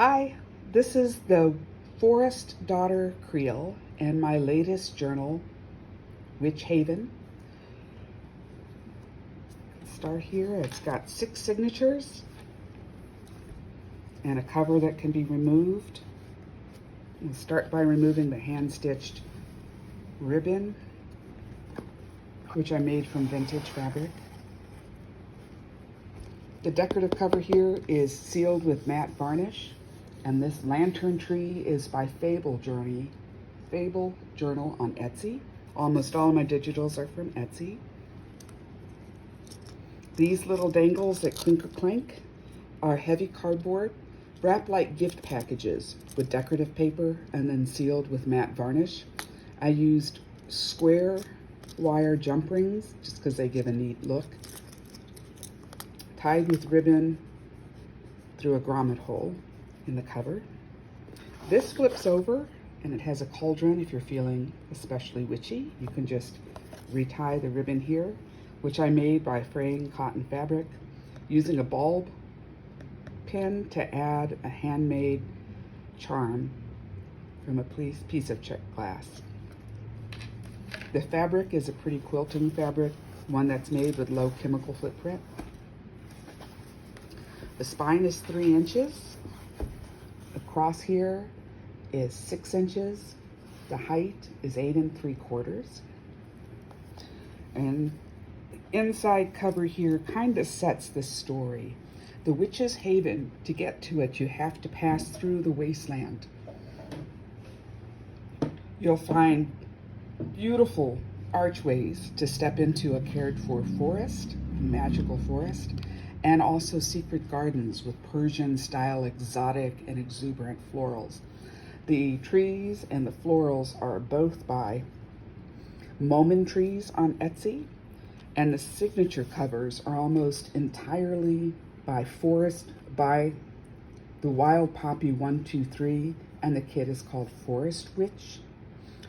Hi, this is the Forest Daughter Creel and my latest journal, WitchHaven. Start here. It's got 6 signatures and a cover that can be removed. We'll start by removing the hand-stitched ribbon, which I made from vintage fabric. The decorative cover here is sealed with matte varnish. And this lantern tree is by Fable Journal on Etsy. Almost all of my digitals are from Etsy. These little dangles that clink or clank are heavy cardboard, wrapped like gift packages with decorative paper and then sealed with matte varnish. I used square wire jump rings just because they give a neat look, tied with ribbon through a grommet hole in the cover. This flips over and it has a cauldron. If you're feeling especially witchy, you can just retie the ribbon here, which I made by fraying cotton fabric using a bulb pin to add a handmade charm from a piece of checked glass. The fabric is a pretty quilting fabric, one that's made with low chemical footprint. The spine is 3 inches. Across here is 6 inches. The height is 8 3/4. And the inside cover here kind of sets the story. The Witch's Haven, to get to it, you have to pass through the wasteland. You'll find beautiful archways to step into a cared-for forest, a magical forest, and also secret gardens with Persian-style exotic and exuberant florals. The trees and the florals are both by Momen Trees on Etsy, and the signature covers are almost entirely by the Wild Poppy 123, and the kit is called Forest Witch.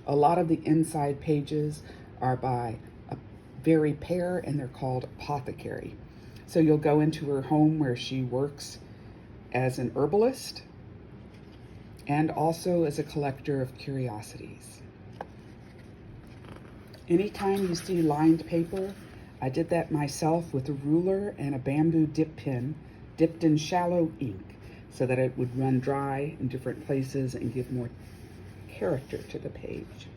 A lot of the inside pages are by a Very Pear, and they're called Apothecary. So you'll go into her home where she works as an herbalist and also as a collector of curiosities. Anytime you see lined paper, I did that myself with a ruler and a bamboo dip pen dipped in shallow ink so that it would run dry in different places and give more character to the page.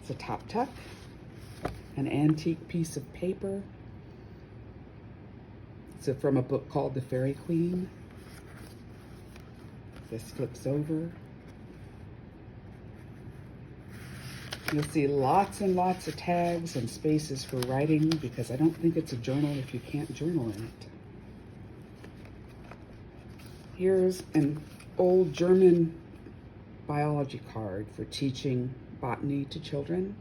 It's a top tuck, an antique piece of paper. So from a book called The Fairy Queen. This flips over. You'll see lots and lots of tags and spaces for writing because I don't think it's a journal if you can't journal in it. Here's an old German biology card for teaching botany to children.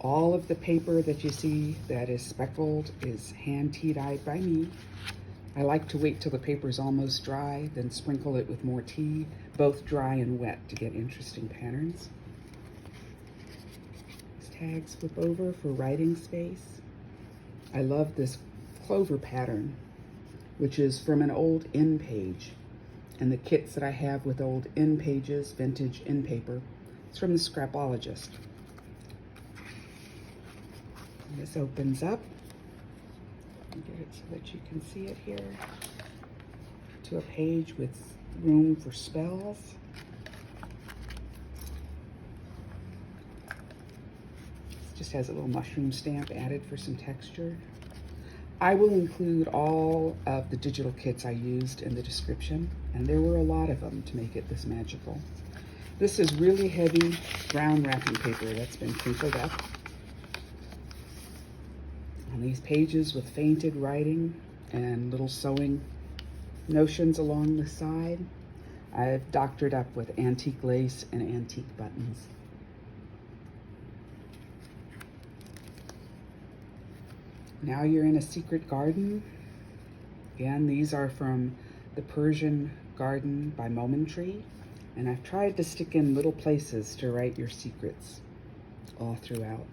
All of the paper that you see that is speckled is hand tea-dyed by me. I like to wait till the paper is almost dry, then sprinkle it with more tea, both dry and wet, to get interesting patterns. These tags flip over for writing space. I love this clover pattern, which is from an old in page. And the kits that I have with old in pages, vintage in paper, it's from the Scrapologist. This opens up. Get it so that you can see it here. To a page with room for spells. It just has a little mushroom stamp added for some texture. I will include all of the digital kits I used in the description, and there were a lot of them to make it this magical. This is really heavy brown wrapping paper that's been crinkled up. On these pages with fainted writing and little sewing notions along the side, I've doctored up with antique lace and antique buttons. Now you're in a secret garden. Again, these are from the Persian Garden by Momen Tree, and I've tried to stick in little places to write your secrets all throughout.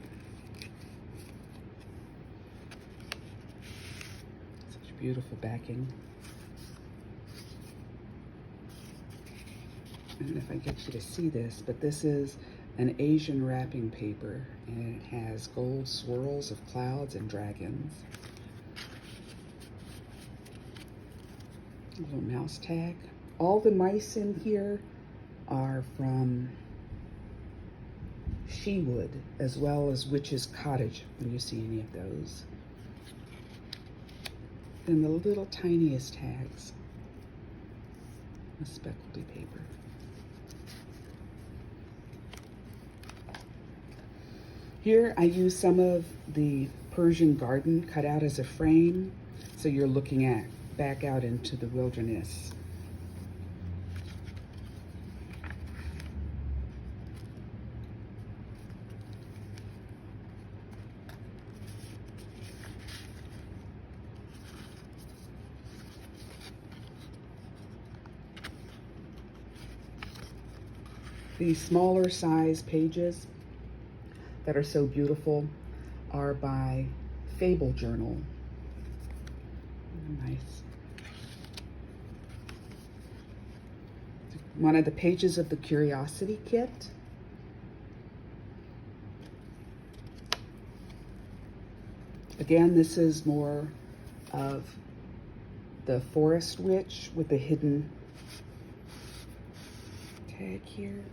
beautiful backing. I don't know if I get you to see this, but this is an Asian wrapping paper, and it has gold swirls of clouds and dragons. A little mouse tag. All the mice in here are from Shewood, as well as Witch's Cottage, when you see any of those. And the little tiniest tags, a speckledy paper. Here I use some of the Persian garden cut out as a frame, so you're looking back out into the wilderness. These smaller size pages that are so beautiful are by Fable Journal. Nice. One of the pages of the Curiosity Kit. Again, this is more of the Forest Witch with the hidden tag here.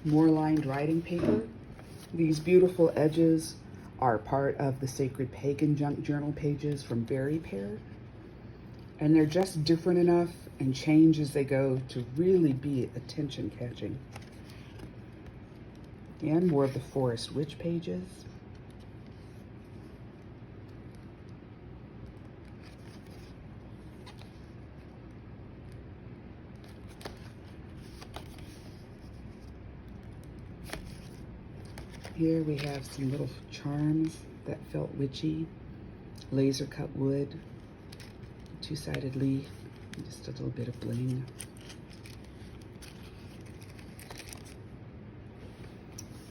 More lined writing paper. These beautiful edges are part of the Sacred Pagan Junk Journal pages from Berry Pear. And they're just different enough and change as they go to really be attention catching. And more of the Forest Witch pages. Here we have some little charms that felt witchy, laser cut wood, two-sided leaf, and just a little bit of bling.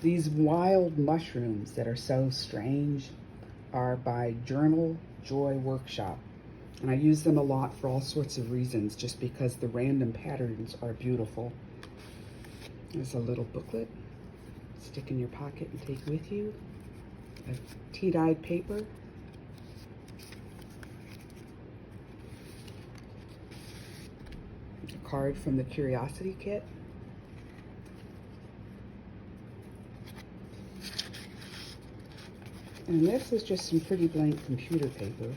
These wild mushrooms that are so strange are by Journal Joy Workshop. And I use them a lot for all sorts of reasons, just because the random patterns are beautiful. There's a little booklet. Stick in your pocket and take with you. A tea-dyed paper. A card from the Curiosity Kit. And this is just some pretty blank computer paper.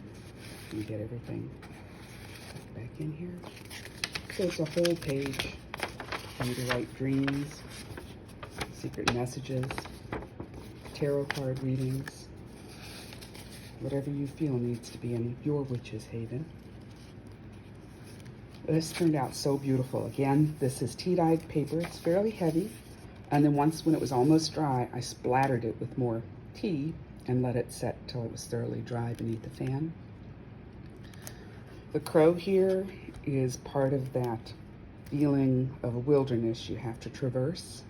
You get everything back in here. So it's a whole page for you to write dreams, secret messages, tarot card readings, whatever you feel needs to be in your witch's haven. This turned out so beautiful. Again, this is tea-dyed paper. It's fairly heavy. And then once when it was almost dry, I splattered it with more tea and let it set till it was thoroughly dry beneath the fan. The crow here is part of that feeling of a wilderness you have to traverse.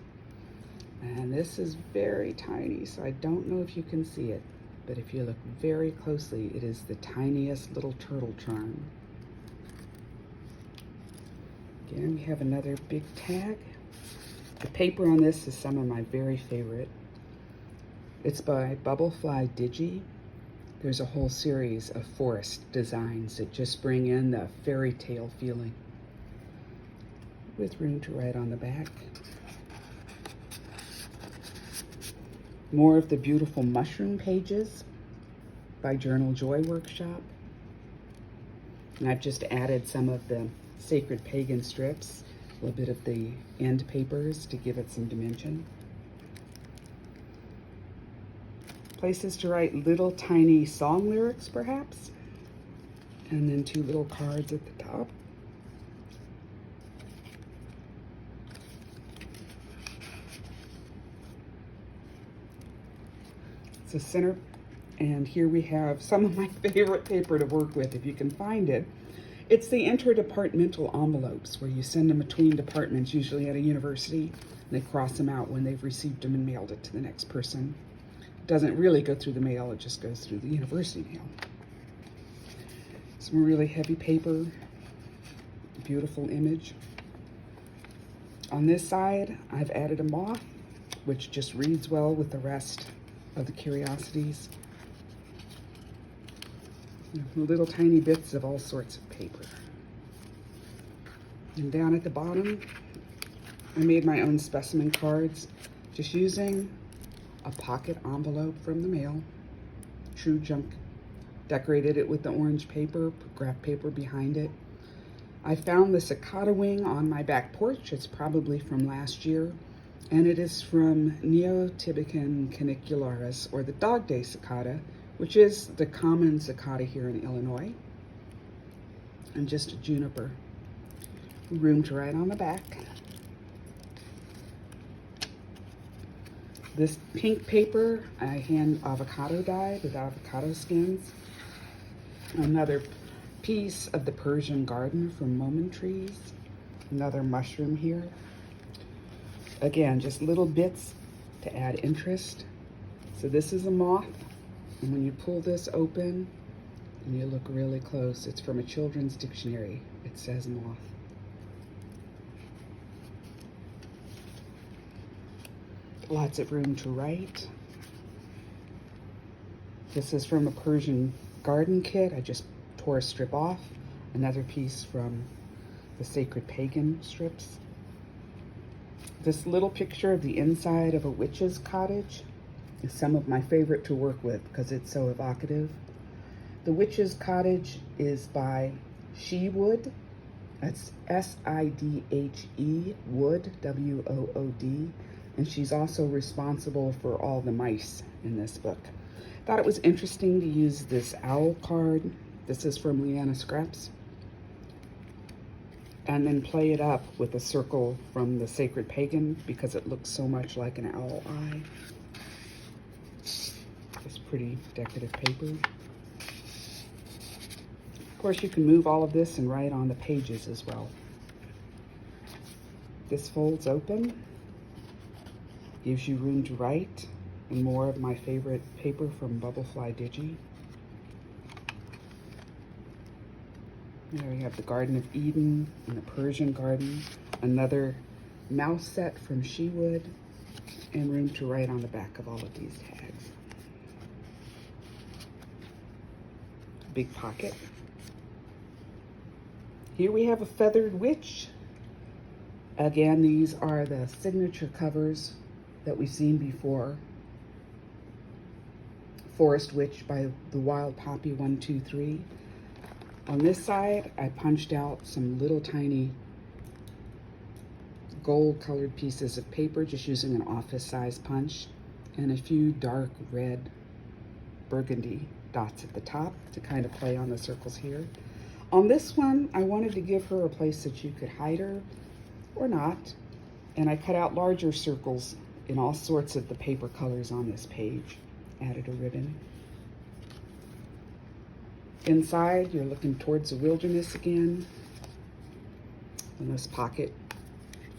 And this is very tiny, so I don't know if you can see it, but if you look very closely, it is the tiniest little turtle charm. Again, we have another big tag. The paper on this is some of my very favorite. It's by Bubblefly Digi. There's a whole series of forest designs that just bring in the fairy tale feeling, with room to write on the back. More of the beautiful mushroom pages by Journal Joy Workshop. And I've just added some of the Sacred Pagan strips, a little bit of the end papers to give it some dimension. Places to write little tiny song lyrics, perhaps. And then two little cards at the top. It's a center, and here we have some of my favorite paper to work with, if you can find it. It's the interdepartmental envelopes where you send them between departments, usually at a university, and they cross them out when they've received them and mailed it to the next person. It doesn't really go through the mail, it just goes through the university mail. Some really heavy paper, beautiful image. On this side, I've added a moth, which just reads well with the rest of the curiosities. Little tiny bits of all sorts of paper. And down at the bottom, I made my own specimen cards, just using a pocket envelope from the mail, true junk. Decorated it with the orange paper, put graph paper behind it. I found the cicada wing on my back porch. It's probably from last year, and it is from Neotibicum canicularis, or the dog day cicada, which is the common cicada here in Illinois, and just a juniper. Room to write on the back. This pink paper, I hand avocado dyed with avocado skins. Another piece of the Persian garden from Moment Trees. Another mushroom here. Again, just little bits to add interest. So this is a moth. And when you pull this open and you look really close, it's from a children's dictionary. It says moth. Lots of room to write. This is from a Persian garden kit. I just tore a strip off. Another piece from the Sacred Pagan strips. This little picture of the inside of a witch's cottage is some of my favorite to work with because it's so evocative. The Witch's Cottage is by She Wood. That's S-I-D-H-E, Wood, W-O-O-D. And she's also responsible for all the mice in this book. Thought it was interesting to use this owl card. This is from Leanna Scraps. And then play it up with a circle from the Sacred Pagan because it looks so much like an owl eye. This pretty decorative paper. Of course, you can move all of this and write on the pages as well. This folds open, gives you room to write, and more of my favorite paper from Bubblefly Digi. There we have the Garden of Eden and the Persian garden, another mouse set from She Wood, and room to write on the back of all of these tags. Big pocket. Here we have a feathered witch. Again, these are the signature covers that we've seen before. Forest Witch by the Wild Poppy 123. On this side, I punched out some little tiny gold colored pieces of paper, just using an office size punch, and a few dark red burgundy dots at the top to kind of play on the circles here. On this one, I wanted to give her a place that you could hide her or not, and I cut out larger circles in all sorts of the paper colors on this page. Added a ribbon. Inside, you're looking towards the wilderness again. In this pocket,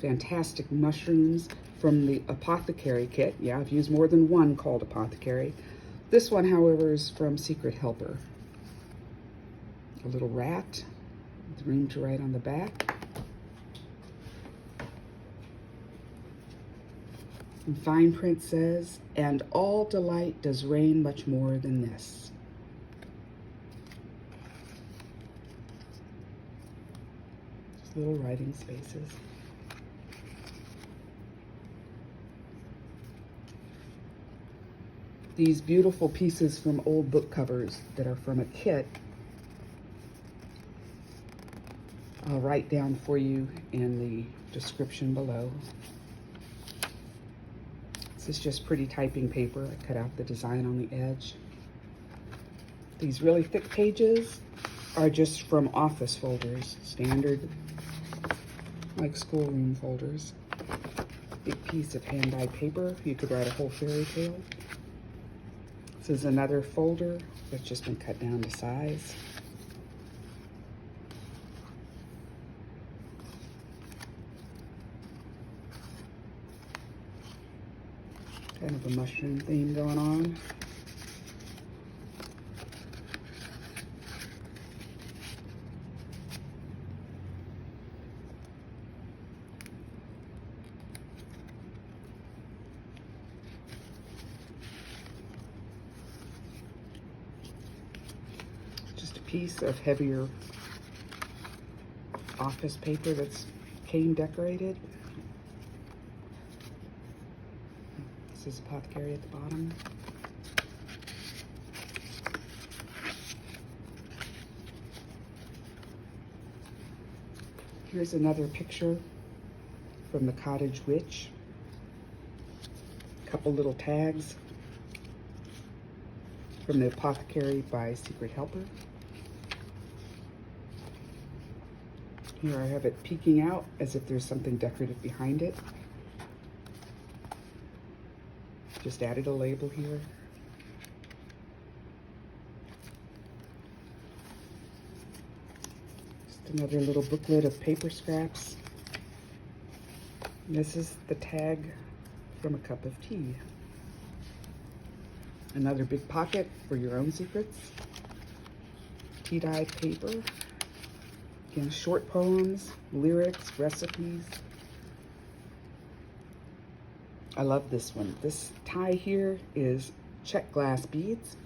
fantastic mushrooms from the Apothecary kit. Yeah, I've used more than one called Apothecary. This one, however, is from Secret Helper. A little rat with room to write on the back. And fine print says, "And all delight does reign much more than this." Just little writing spaces. These beautiful pieces from old book covers that are from a kit, I'll write down for you in the description below. This is just pretty typing paper. I cut out the design on the edge. These really thick pages are just from office folders, standard, like schoolroom folders. Big piece of hand-dyed paper. You could write a whole fairy tale. This is another folder that's just been cut down to size. Kind of a mushroom theme going on. Just a piece of heavier office paper that's cane decorated. This is apothecary at the bottom. Here's another picture from the Cottage Witch. A couple little tags from the Apothecary by Secret Helper. Here I have it peeking out as if there's something decorative behind it. Just added a label here. Just another little booklet of paper scraps. And this is the tag from a cup of tea. Another big pocket for your own secrets. Tea-dyed paper. Again, short poems, lyrics, recipes. I love this one. This tie here is check glass beads.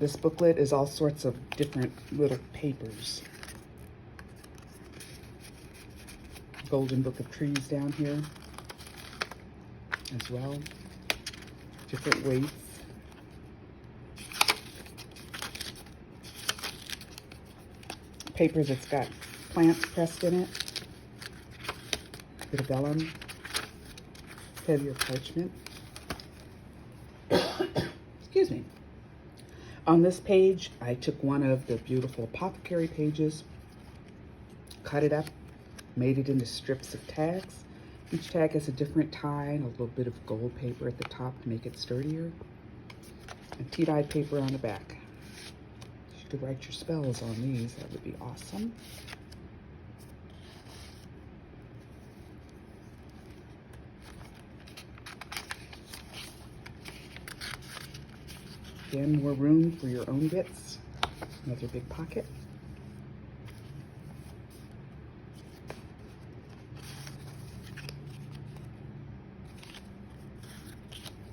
This booklet is all sorts of different little papers. Golden Book of Trees down here as well. Different weights. Paper that's got plants pressed in it. Bit of vellum. Heavier parchment. Excuse me. On this page, I took one of the beautiful apothecary pages, cut it up, made it into strips of tags. Each tag has a different tie and a little bit of gold paper at the top to make it sturdier. And tea-dyed paper on the back. You could write your spells on these, that would be awesome. Again, more room for your own bits. Another big pocket.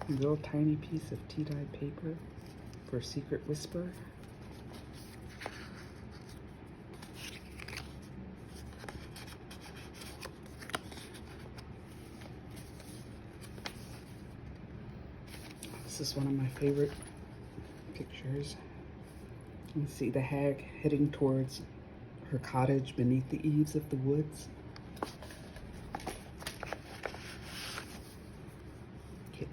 A little tiny piece of tea-dyed paper for a secret whisper. This is one of my favorite pictures. You can see the hag heading towards her cottage beneath the eaves of the woods. Kitten.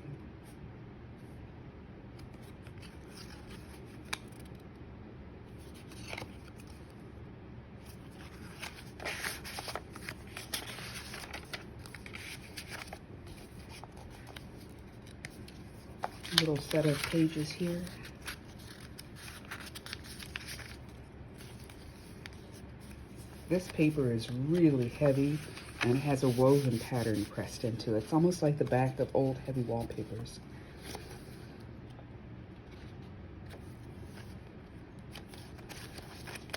A little set of pages here. This paper is really heavy and it has a woven pattern pressed into it. It's almost like the back of old heavy wallpapers.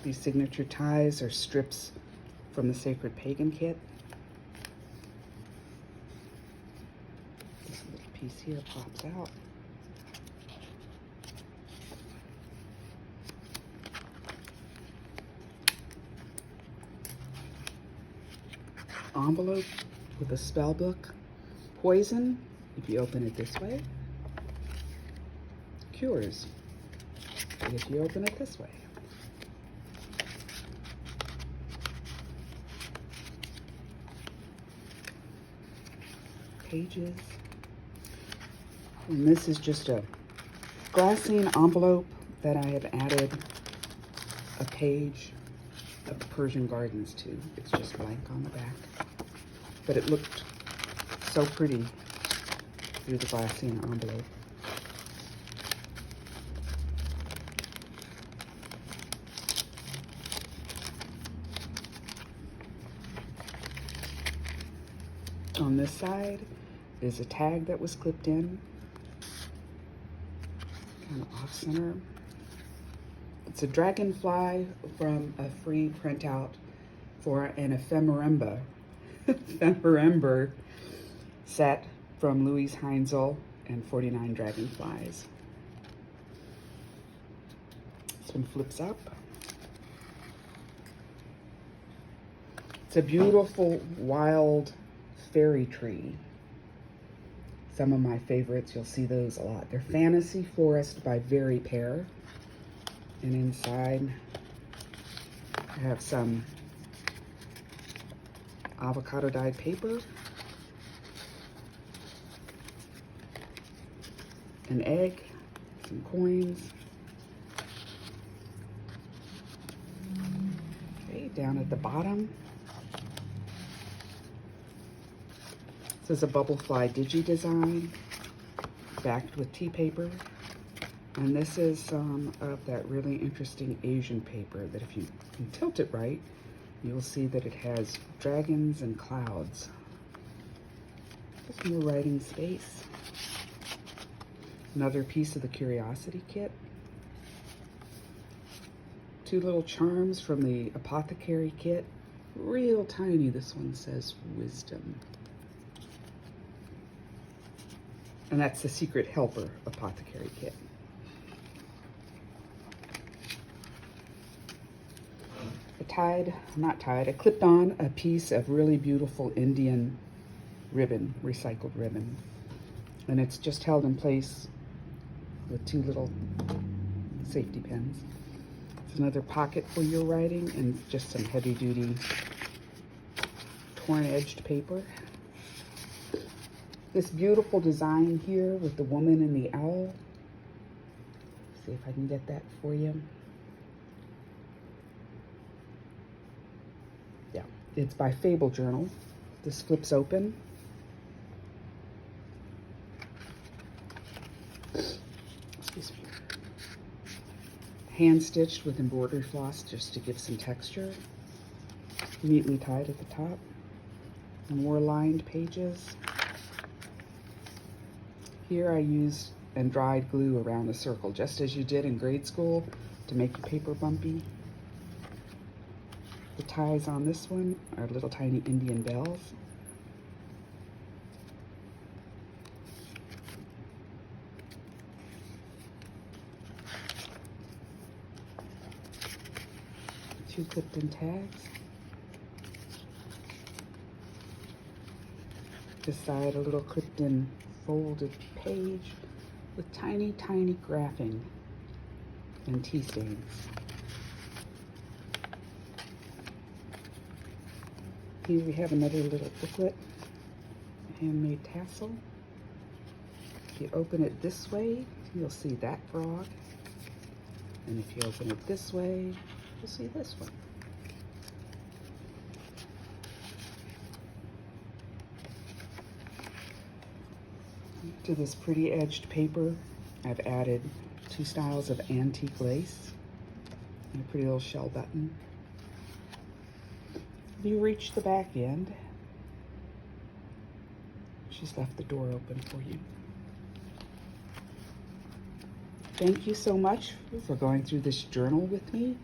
These signature ties are strips from the Sacred Pagan kit. This little piece here pops out. Envelope with a spell book. Poison, if you open it this way. Cures, if you open it this way. Pages. And this is just a glassine envelope that I have added a page of the Persian Gardens to. It's just blank on the back. But it looked so pretty through the glassine envelope. On this side is a tag that was clipped in, kind of off center. It's a dragonfly from a free printout for an ephemerimba set from Louise Heinzel and 49 Dragonflies. This one flips up. It's a beautiful wild fairy tree. Some of my favorites, you'll see those a lot. They're Fantasy Forest by Very Pear. And inside, I have some avocado dyed paper, an egg, some coins. Okay, down at the bottom, this is a bubble fly digi design, backed with tea paper. And this is some of that really interesting Asian paper that if you can tilt it right, you'll see that it has dragons and clouds. Just more writing space. Another piece of the Curiosity kit. 2 little charms from the Apothecary kit. Real tiny, this one says Wisdom. And that's the Secret Helper Apothecary kit. I clipped on a piece of really beautiful Indian ribbon, recycled ribbon. And it's just held in place with 2 little safety pins. It's another pocket for your writing and just some heavy duty torn edged paper. This beautiful design here with the woman and the owl. See if I can get that for you. Yeah, it's by Fable Journal. This flips open. Excuse me. Hand stitched with embroidery floss just to give some texture. Neatly tied at the top. And more lined pages. Here I used and dried glue around the circle, just as you did in grade school to make your paper bumpy. The ties on this one are little tiny Indian bells. Two clipped in tags. This side a little clipped in folded page with tiny, tiny graphing and tea stains. Here we have another little booklet, handmade tassel. If you open it this way, you'll see that frog. And if you open it this way, you'll see this one. To this pretty edged paper, I've added 2 styles of antique lace and a pretty little shell button. If you reach the back end, she's left the door open for you. Thank you so much for going through this journal with me.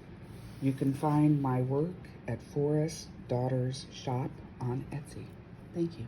You can find my work at Forest Daughters Shop on Etsy. Thank you.